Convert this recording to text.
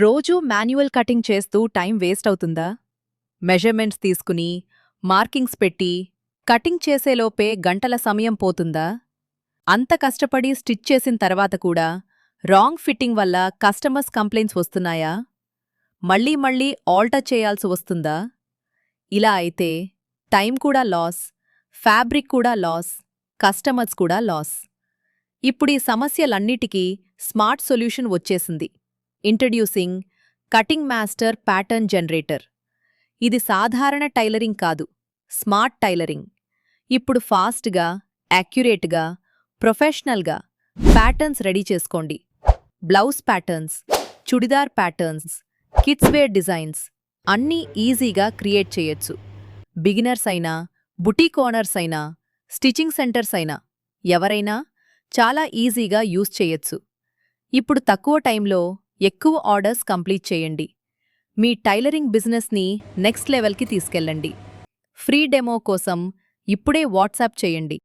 రోజూ manual cutting చేస్తూ time waste అవుతుందా? మెజర్మెంట్స్ తీసుకుని, మార్కింగ్స్ పెట్టి, కటింగ్ చేసేలోపే గంటల సమయం పోతుందా? అంత కష్టపడి స్టిచ్ చేసిన తర్వాత కూడా రాంగ్ ఫిట్టింగ్ వల్ల కస్టమర్స్ కంప్లైంట్స్ వస్తున్నాయా? మళ్ళీ మళ్ళీ ఆల్టర్ చేయాల్సి వస్తుందా? ఇలా అయితే టైం కూడా లాస్, ఫ్యాబ్రిక్ కూడా లాస్, కస్టమర్స్ కూడా లాస్. ఇప్పుడీ సమస్యలన్నిటికీ స్మార్ట్ సొల్యూషన్ వచ్చేసింది. Introducing cutting master pattern generator. ఇది సాధారణ టైలరింగ్ కాదు, స్మార్ట్ టైలరింగ్. ఇప్పుడు ఫాస్ట్గా, యాక్యురేట్గా, ప్రొఫెషనల్గా ప్యాటర్న్స్ రెడీ చేసుకోండి. Blouse patterns, churidar patterns, kids wear designs అన్నీ ఈజీగా క్రియేట్ చేయొచ్చు. బిగినర్స్ అయినా, బుటీక్ ఓనర్స్ అయినా, స్టిచింగ్ సెంటర్స్ అయినా ఎవరైనా చాలా ఈజీగా యూజ్ చేయొచ్చు. ఇప్పుడు తక్కువ టైంలో ఎక్కువ ఆర్డర్స్ కంప్లీట్ చేయండి. మీ టైలరింగ్ బిజినెస్ని నెక్స్ట్ లెవెల్కి తీసుకెళ్ళండి. ఫ్రీ డెమో కోసం ఇప్పుడే వాట్సాప్ చేయండి.